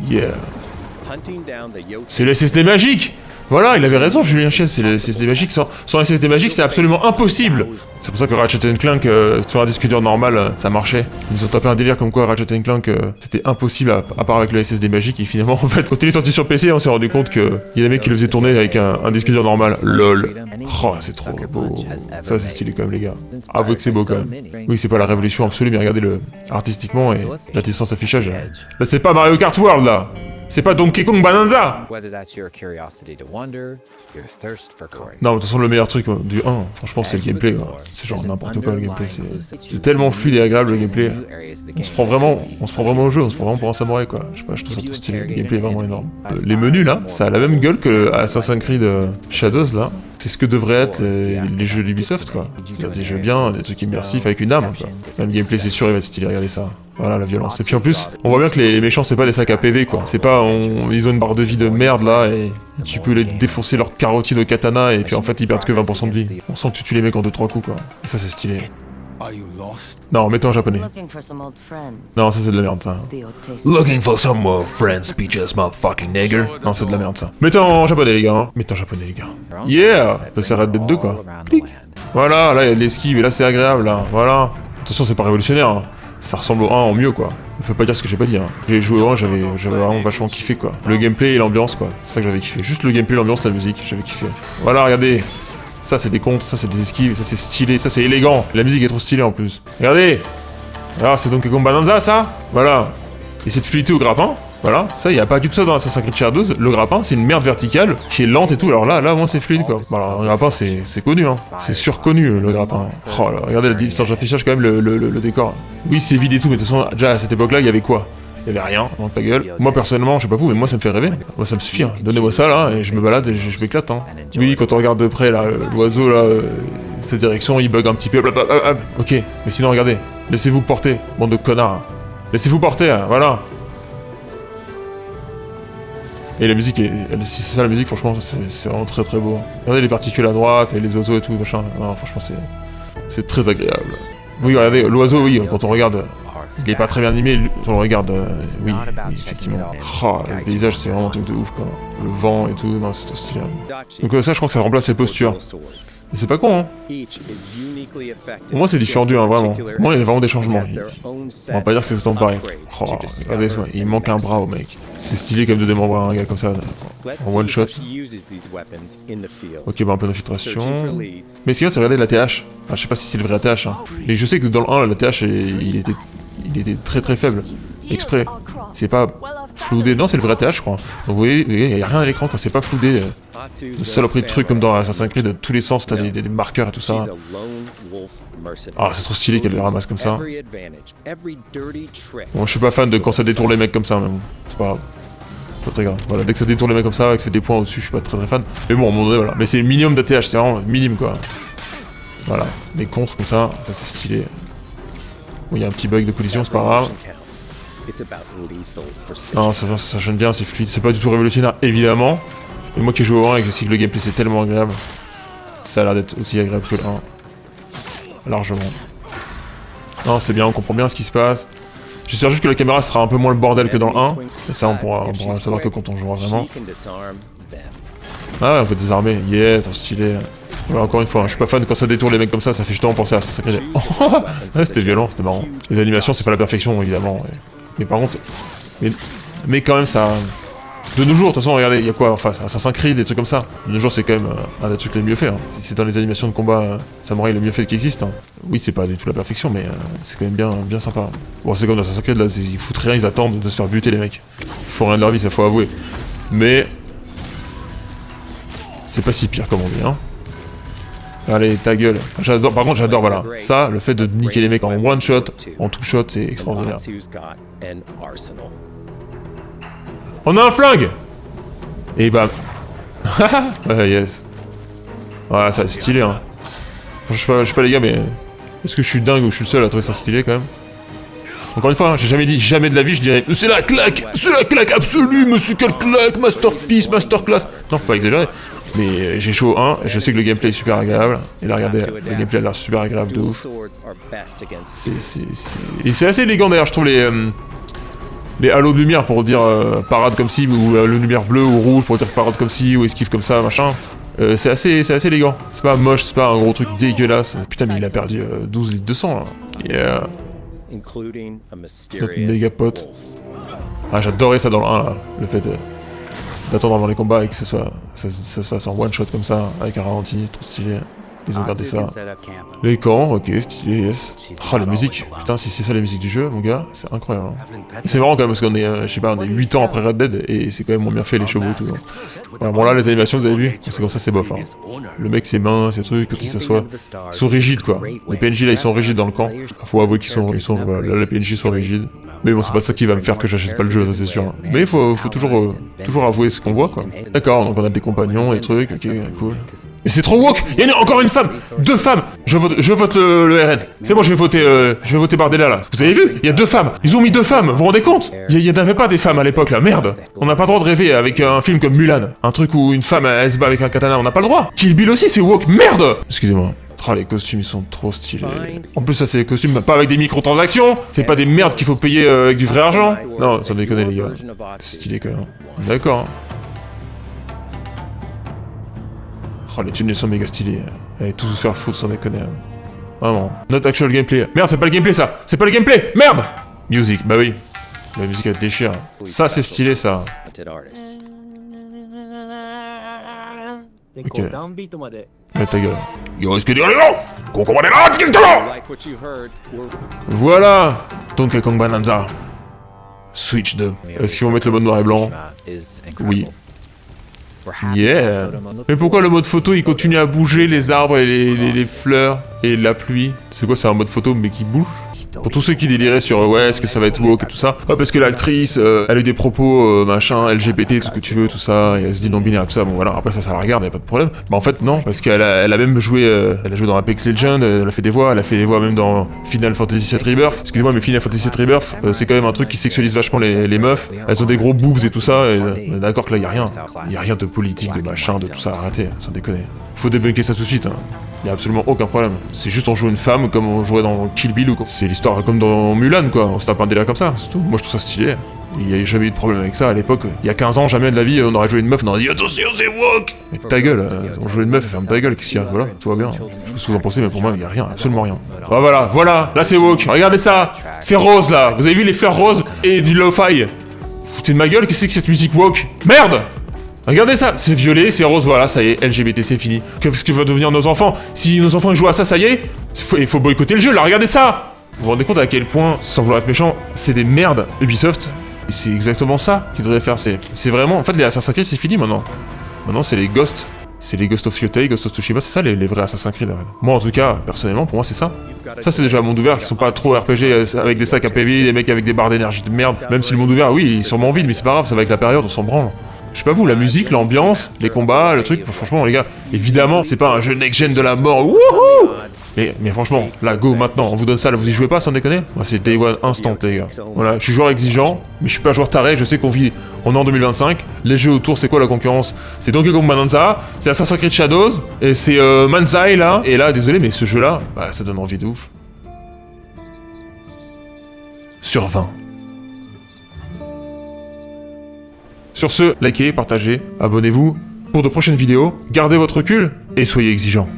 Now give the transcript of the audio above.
Yeah. C'est le SSD magique. Voilà, il avait raison, Julien Chies, c'est le SSD magique. Sans SSD magique, c'est absolument impossible. C'est pour ça que Ratchet Clank, sur un disque dur normal, ça marchait. Ils nous ont tapé un délire comme quoi Ratchet Clank, c'était impossible à part avec le SSD magique. Et finalement, en fait, quand il est sorti sur PC, on s'est rendu compte qu'il y a des mecs qui le faisaient tourner avec un disque dur normal. LOL. Oh, c'est trop beau. Ça, c'est stylé quand même, les gars. Avouez que c'est beau quand même. Oui, c'est pas la révolution absolue, mais regardez-le artistiquement et la distance d'affichage. Là, c'est pas Mario Kart World, là. C'est pas Donkey Kong Bonanza. Non, de toute façon, le meilleur truc du 1, franchement, c'est le gameplay. C'est genre n'importe quoi, le gameplay. C'est tellement fluide et agréable, le gameplay. On se prend vraiment au jeu, on se prend vraiment pour un samouraï, quoi. Je sais pas, je trouve ça trop stylé. Le gameplay est vraiment énorme. Les menus, là, ça a la même gueule que Assassin's Creed Shadows, là. C'est ce que devraient être les jeux d'Ubisoft, quoi. C'est des jeux bien, des trucs immersifs avec une âme, quoi. Même le gameplay, c'est sûr, il va être stylé, regardez ça. Voilà, la violence. Et puis en plus, on voit bien que les méchants, c'est pas des sacs à PV, quoi. C'est pas, ils ont une barre de vie de merde, là, et tu peux les défoncer leur carotide au katana, et puis en fait, ils perdent que 20% de vie. On sent que tu tues les mecs en 2-3 coups, quoi. Et ça, c'est stylé. Non, mets-toi en japonais. Non, ça c'est de la merde, ça. Looking for some more friends, speeches, motherfucking nigger. Non, c'est de la merde, ça. Mets-toi en japonais, les gars. Hein. Mets-toi en japonais, les gars. Yeah. Ça Red Dead 2, quoi. Clic. Voilà, là, il y a de l'esquive, et là, c'est agréable, là. Voilà. Attention, c'est pas révolutionnaire, hein. Ça ressemble au 1 en mieux, quoi. Faut pas dire ce que j'ai pas dit, hein. J'ai joué au 1, j'avais vraiment vachement kiffé, quoi. Le gameplay et l'ambiance, quoi. C'est ça que j'avais kiffé. Juste le gameplay, l'ambiance, la musique, j'avais kiffé. Voilà, regardez. Ça c'est des contres, ça c'est des esquives, ça c'est stylé, ça c'est élégant. La musique est trop stylée en plus. Regardez. Alors c'est Donkey Kong Bonanza, ça. Voilà. Et cette fluidité au grappin. Voilà, ça y a pas du tout ça dans Assassin's Creed Shadows. Le grappin c'est une merde verticale qui est lente et tout. Alors là au moins c'est fluide, quoi. Bon, alors le grappin c'est connu, hein. C'est surconnu le grappin. Oh là, regardez la distance d'affichage quand même, le décor. Oui c'est vide et tout, mais de toute façon déjà à cette époque là il y avait quoi? Il y avait rien, dans ta gueule. Moi personnellement, je sais pas vous, mais moi ça me fait rêver. Moi ça me suffit, hein. Donnez-moi ça là, et je me balade et je m'éclate, hein. Oui, quand on regarde de près là, l'oiseau là, cette direction, il bug un petit peu. Ok, mais sinon regardez, laissez-vous porter, bande de connards. Hein. Laissez-vous porter, hein, voilà. Et la musique, si c'est ça la musique, franchement, c'est vraiment très très beau. Regardez les particules à droite, et les oiseaux et tout, machin. Non, franchement, c'est très agréable. Oui, regardez, l'oiseau, oui, quand on regarde... Il est pas très bien animé, quand on le regarde, oui, effectivement. Oh, le paysage, c'est vraiment un truc de ouf, quoi. Le vent et tout, non, c'est trop stylé. Donc ça, je crois que ça remplace les postures. Et c'est pas con, hein. Au moins, c'est différent du 1, vraiment. Au moins, il y a vraiment des changements. On va pas dire que c'est exactement pareil. Oh, regardez ça, il manque un bras au mec. C'est stylé comme de démembrer un gars comme ça, en one shot. Ok, bah un peu d'infiltration. Mais sinon, c'est regarder la TH. Enfin, je sais pas si c'est le vrai TH, hein. Mais je sais que dans le 1, la TH, il était très très faible. Exprès. C'est pas floudé. Non, c'est le vrai TH, je crois. Donc vous voyez, il y a rien à l'écran, c'est pas floudé. Le saloperie de trucs comme dans Assassin's Creed, de tous les sens, t'as des marqueurs et tout ça. Ah, c'est trop stylé qu'elle les ramasse comme ça. Bon, je suis pas fan de quand ça détourne les mecs comme ça, mais bon, c'est pas grave. Pas très grave. Voilà, dès que ça détourne les mecs comme ça, avec des points au-dessus, je suis pas très fan. Mais bon, à un moment donné, voilà. Mais c'est le minimum d'ATH, c'est vraiment minime, quoi. Voilà, les contres comme ça c'est stylé. Bon, il y a un petit bug de collision, c'est pas grave. Non, ça gêne bien, c'est fluide. C'est pas du tout révolutionnaire, évidemment. Mais moi qui joue au 1 avec le cycle gameplay, c'est tellement agréable. Ça a l'air d'être aussi agréable que le 1. Largement. Non, c'est bien, on comprend bien ce qui se passe. J'espère juste que la caméra sera un peu moins le bordel que dans le 1. Et ça, on pourra savoir que quand on jouera vraiment. Ah ouais, on peut désarmer. Yeah, trop stylé. Ouais, encore une fois, hein, je suis pas fan quand ça détourne les mecs comme ça fait justement penser à ça sacré. Ouais, c'était violent, c'était marrant. Les animations, c'est pas la perfection, évidemment. Mais par contre... Mais quand même, ça... De nos jours, de toute façon, regardez, il y a quoi en face? Assassin's Creed, des trucs comme ça. De nos jours, c'est quand même un des trucs les mieux faits. Hein. C'est dans les animations de combat samouraï les mieux faits qui existent. Hein. Oui, c'est pas du tout la perfection, mais c'est quand même bien sympa. Bon, c'est comme dans Assassin's Creed, là, ils foutent rien, ils attendent de se faire buter, les mecs. Ils font rien de leur vie, ça faut avouer. Mais... C'est pas si pire comme on dit, hein. Allez, ta gueule. J'adore, par contre, j'adore, voilà. Ça, le fait de niquer les mecs en one shot, en two shot, c'est extraordinaire. On a un flingue! Et bam. Ouais, yes. Ouais, ça c'est stylé, hein. Je sais pas les gars, mais... Est-ce que je suis dingue ou je suis le seul à trouver ça stylé, quand même? Encore une fois, hein, j'ai jamais dit jamais de la vie, je dirais c'est la claque absolue, monsieur, quelle claque, masterpiece, masterclass. Non, faut pas exagérer. Mais j'ai chaud 1, et je sais que le gameplay est super agréable. Et là, regardez, le gameplay a l'air super agréable de ouf. Et c'est assez élégant d'ailleurs, je trouve les halos de lumière pour dire parade comme ci, ou le lumière bleue ou rouge pour dire parade comme ci, ou esquive comme ça, machin. C'est assez élégant. C'est pas moche, c'est pas un gros truc dégueulasse. Putain, mais il a perdu 12 litres de sang, là. Yeah. Notre méga pote. Ah, j'adorais ça dans le 1, là. Le fait d'attendre avant les combats et que ça se fasse en one shot comme ça, avec un ralenti, trop stylé. Ils ont gardé ça. Les camps, ok, stylé, yes. Ah, la musique, putain, si c'est ça la musique du jeu, mon gars, c'est incroyable. Hein. C'est marrant quand même, parce qu'on est, je sais pas, on est 8 ans après Red Dead, et c'est quand même moins bien fait, les chevaux et tout. Hein. Voilà, bon là, les animations, vous avez vu, c'est comme ça, c'est bof. Hein. Le mec, ses mains, ses trucs, quand il s'assoit, ils sont rigides, quoi. Les PNJ, là, ils sont rigides dans le camp. Faut avouer qu'ils sont voilà, là, les PNJ sont rigides. Mais bon, c'est pas ça qui va me faire que j'achète pas le jeu, ça c'est sûr. Mais il faut toujours avouer ce qu'on voit, quoi. D'accord, donc on a des compagnons, des trucs, ok, cool. Mais c'est trop woke. Il y en a encore une femme, 2 femmes. Je vote le RN. C'est bon, je vais voter Bardella, là. Vous avez vu? Il y a 2 femmes. Ils ont mis 2 femmes, vous vous rendez compte? Il y n'avait pas des femmes à l'époque, là, merde. On n'a pas le droit de rêver avec un film comme Mulan. Un truc où une femme, elle se bat avec un katana, on n'a pas le droit. Kill Bill aussi, c'est woke, merde. Excusez-moi. Oh, les costumes, ils sont trop stylés. En plus, ça, c'est des costumes pas avec des microtransactions. C'est pas des merdes qu'il faut payer avec du vrai argent. Non, sans déconner, les gars. C'est stylé, quand même. D'accord. Oh, les tunnels sont méga stylés. Allez, tous vous faire foutre, sans déconner. Vraiment. Not actual gameplay. Merde, c'est pas le gameplay, ça. C'est pas le gameplay. Merde. Music, bah oui. La musique, elle déchire. Ça, c'est stylé, ça. Ok. Mais ta gueule. Il risque de dire les noms. Qu'on comprenne là, qu'est-ce que voilà. Donkey Kong Bonanza. Switch 2. Est-ce qu'ils vont mettre le mode noir et blanc? Oui. Yeah. Mais pourquoi le mode photo il continue à bouger les arbres et les fleurs et la pluie? C'est quoi, c'est un mode photo mais qui bouge? Pour tous ceux qui déliraient sur ouais, est-ce que ça va être woke et tout ça, parce que l'actrice, elle a eu des propos machin, LGBT, tout ce que tu veux, tout ça, et elle se dit non-binaire, tout ça, bon voilà, après ça la regarde, y a pas de problème. Bah en fait, non, parce qu'elle a même joué, elle a joué dans Apex Legends, elle a fait des voix même dans Final Fantasy VII Rebirth. Excusez-moi, mais Final Fantasy VII Rebirth, c'est quand même un truc qui sexualise vachement les meufs, elles ont des gros boobs et tout ça, et d'accord que là, y a rien de politique, de machin, de tout ça, arrêtez, sans déconner. Faut débunker ça tout de suite, hein. Y a absolument aucun problème. C'est juste on joue une femme comme on jouerait dans Kill Bill ou quoi. C'est l'histoire comme dans Mulan quoi, on se tape un délire comme ça, c'est tout. Moi je trouve ça stylé. Il y a jamais eu de problème avec ça à l'époque. Il y a 15 ans, jamais de la vie, on aurait joué une meuf, on aurait dit attention c'est woke. Mais ta gueule, on jouait une meuf, ferme ta gueule, qu'est-ce qu'il y a? Voilà, tout va bien. Je sais pas ce que vous en pensez, mais pour moi il y a rien, absolument rien. Ah voilà, là c'est woke, regardez ça, c'est rose là, vous avez vu les fleurs roses et du lo-fi? Foutez de ma gueule, qu'est-ce que c'est que cette musique woke? Merde! Regardez ça, c'est violet, c'est rose, voilà, ça y est, LGBT c'est fini. Qu'est-ce que vont devenir nos enfants? Si nos enfants jouent à ça, ça y est, il faut boycotter le jeu, là, regardez ça! Vous vous rendez compte à quel point, sans vouloir être méchant, c'est des merdes, Ubisoft? C'est exactement ça qu'ils devraient faire, c'est vraiment... En fait, les Assassin's Creed, c'est fini maintenant. Maintenant, c'est les Ghosts. C'est les Ghost of Yotei, Ghost of Tsushima, c'est ça les vrais Assassin's Creed. Moi, en tout cas, personnellement, pour moi, c'est ça. Ça, c'est déjà un monde ouvert qui sont pas trop RPG avec des sacs à PV, des mecs avec des barres d'énergie de merde. Même si le monde ouvert, oui, il est sûrement vide, mais c'est pas grave, ça va avec la période, on s'en branle. Je sais pas vous, la musique, l'ambiance, les combats, le truc, franchement les gars, évidemment, c'est pas un jeu next-gen de la mort, wouhou! Mais franchement, là, go, maintenant, on vous donne ça, là, vous y jouez pas, sans déconner? Moi, c'est Day One Instant, les gars. Voilà, je suis joueur exigeant, mais je suis pas joueur taré, je sais qu'on est en 2025, les jeux autour, c'est quoi la concurrence? C'est Donkey Kong Bonanza, c'est Assassin's Creed Shadows, et c'est Manzai, là, et là, désolé, mais ce jeu-là, bah, ça donne envie de ouf. Sur 20. Sur ce, likez, partagez, abonnez-vous pour de prochaines vidéos, gardez votre recul et soyez exigeants.